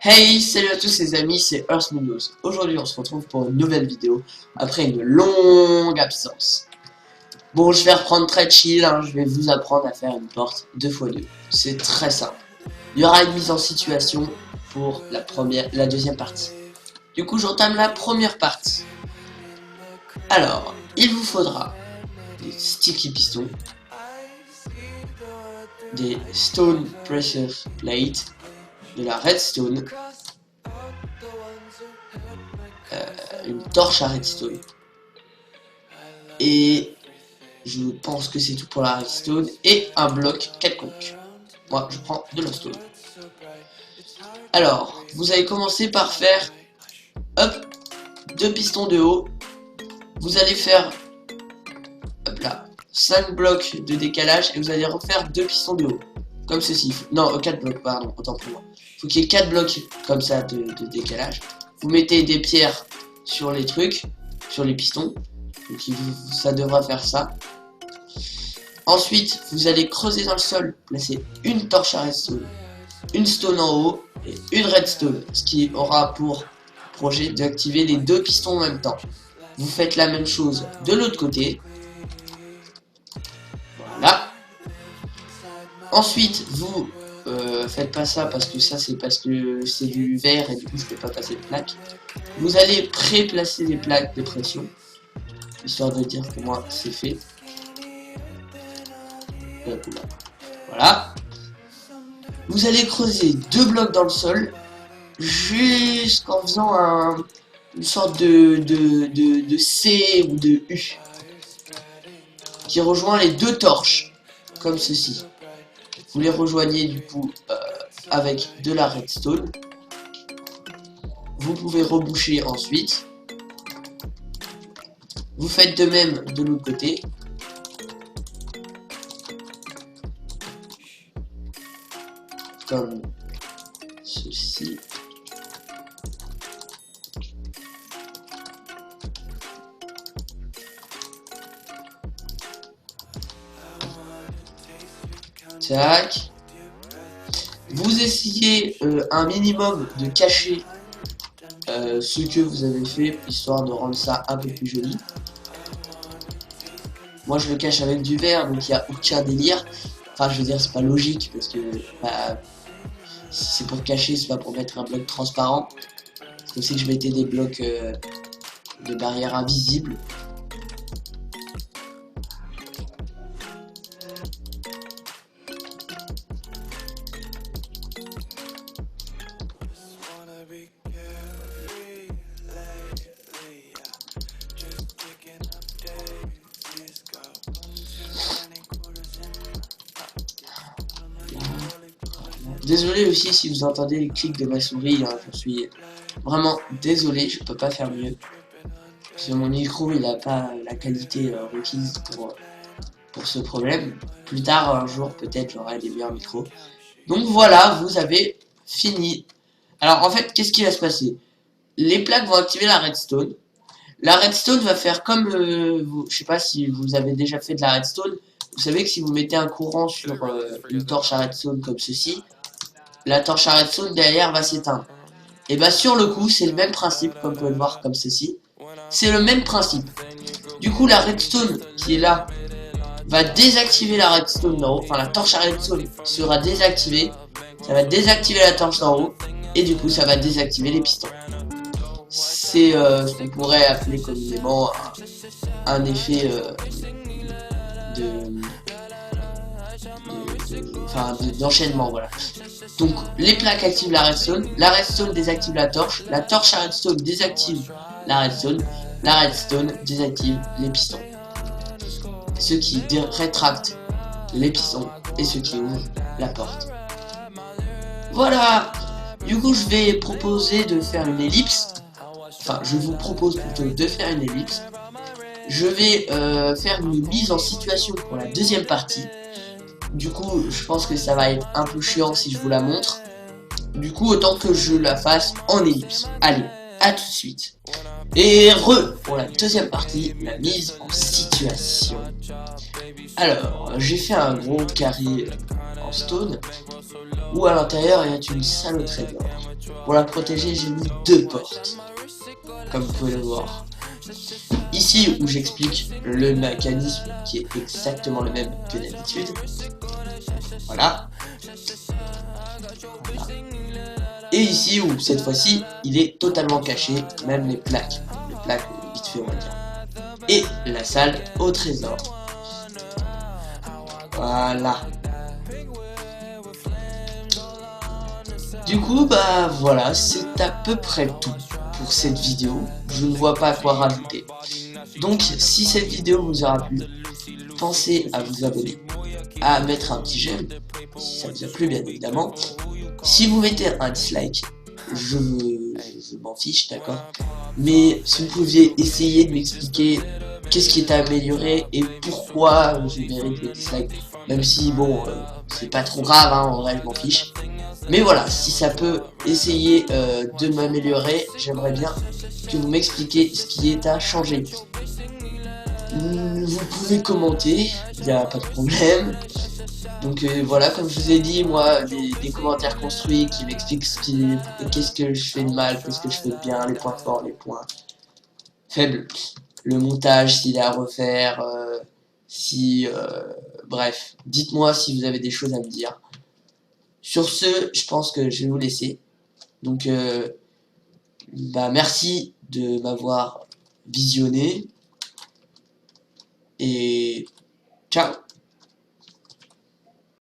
Hey, salut à tous les amis, c'est Earthmoonnews. Aujourd'hui on se retrouve pour une nouvelle vidéo, après une longue absence. Bon, je vais reprendre très chill, hein. Je vais vous apprendre à faire une porte 2x2. C'est très simple. Il y aura une mise en situation pour la deuxième partie. Du coup, j'entame la première partie. Alors, il vous faudra des sticky pistons, des stone pressure plate, de la redstone, une torche à redstone, et je pense que c'est tout pour la redstone, et un bloc quelconque. Moi je prends de la stone. Alors vous allez commencer par faire hop 2 pistons de haut. Vous allez faire hop là 5 blocs de décalage et vous allez refaire 2 pistons de haut comme ceci. Non, 4 blocs, pardon, autant pour moi. Faut qu'il y ait 4 blocs comme ça de décalage. Vous mettez des pierres sur les trucs, sur les pistons. Donc ça devra faire ça. Ensuite, vous allez creuser dans le sol, placer une torche à redstone, une stone en haut et une redstone, ce qui aura pour projet d'activer les 2 pistons en même temps. Vous faites la même chose de l'autre côté. Voilà. Ensuite, vous faites pas ça parce que ça c'est parce que c'est du verre et du coup je peux pas passer de plaque. Vous allez pré-placer les plaques de pression, histoire de dire que moi c'est fait. Voilà. Vous allez creuser 2 blocs dans le sol jusqu'en faisant une sorte de C ou de U qui rejoint les 2 torches comme ceci. Vous les rejoignez du coup avec de la redstone. Vous pouvez reboucher ensuite. Vous faites de même de l'autre côté. Comme ceci. Tac. Vous essayez un minimum de cacher ce que vous avez fait, histoire de rendre ça un peu plus joli. Moi je le cache avec du verre, donc il n'y a aucun délire. Enfin je veux dire c'est pas logique parce que bah, si c'est pour cacher, c'est pas pour mettre un bloc transparent. C'est comme si je mettais des blocs de barrière invisibles. Désolé aussi si vous entendez les clics de ma souris, hein, je suis vraiment désolé, je peux pas faire mieux. Parce que mon micro il a pas la qualité requise pour ce problème. Plus tard un jour peut-être j'aurai des meilleurs micros. Donc voilà, vous avez fini. Alors en fait qu'est-ce qui va se passer? Les plaques vont activer la redstone. La redstone va faire comme je sais pas si vous avez déjà fait de la redstone. Vous savez que si vous mettez un courant sur une torche à redstone comme ceci, la torche à redstone derrière va s'éteindre. Et bah sur le coup c'est le même principe, comme vous pouvez le voir comme ceci. C'est le même principe. Du coup la redstone qui est là va désactiver la redstone d'en haut. Enfin la torche à redstone sera désactivée. Ça va désactiver la torche d'en haut. Et du coup ça va désactiver les pistons. C'est ce qu'on pourrait appeler communément un effet d'enchaînement, voilà. Donc les plaques activent la redstone désactive la torche à redstone désactive la redstone désactive les pistons. Ce qui rétracte les pistons et ce qui ouvre la porte. Voilà. Du coup je vais proposer de faire une ellipse. Enfin je vous propose plutôt de faire une ellipse. Je vais faire une mise en situation pour la deuxième partie. Du coup, je pense que ça va être un peu chiant si je vous la montre. Du coup, autant que je la fasse en ellipse. Allez, à tout de suite. Et pour la deuxième partie, la mise en situation. Alors, j'ai fait un gros carré en stone, ou à l'intérieur il y a une salle au trésor. Pour la protéger, j'ai mis 2 portes, comme vous pouvez le voir. Ici où j'explique le mécanisme qui est exactement le même que d'habitude. Voilà. Voilà. Et ici où cette fois-ci il est totalement caché, même les plaques vite fait on va dire. Et la salle au trésor. Voilà. Du coup bah voilà, c'est à peu près tout pour cette vidéo. Je ne vois pas quoi rajouter. Donc si cette vidéo vous aura plu, pensez à vous abonner, à mettre un petit j'aime, si ça vous a plu bien évidemment. Si vous mettez un dislike, je m'en fiche, d'accord. Mais si vous pouviez essayer de m'expliquer qu'est-ce qui est à améliorer et pourquoi je mérite le dislike, même si bon, c'est pas trop grave, hein, en vrai je m'en fiche. Mais voilà, si ça peut essayer de m'améliorer, j'aimerais bien que vous m'expliquiez ce qui est à changer. Vous pouvez commenter, il n'y a pas de problème. Donc voilà, comme je vous ai dit, moi, des commentaires construits qui m'expliquent qu'est-ce que je fais de mal, qu'est-ce que je fais de bien, les points forts, les points faibles, le montage, s'il est à refaire, bref, dites-moi si vous avez des choses à me dire. Sur ce, je pense que je vais vous laisser. Donc, bah, merci de m'avoir visionné. Et ciao!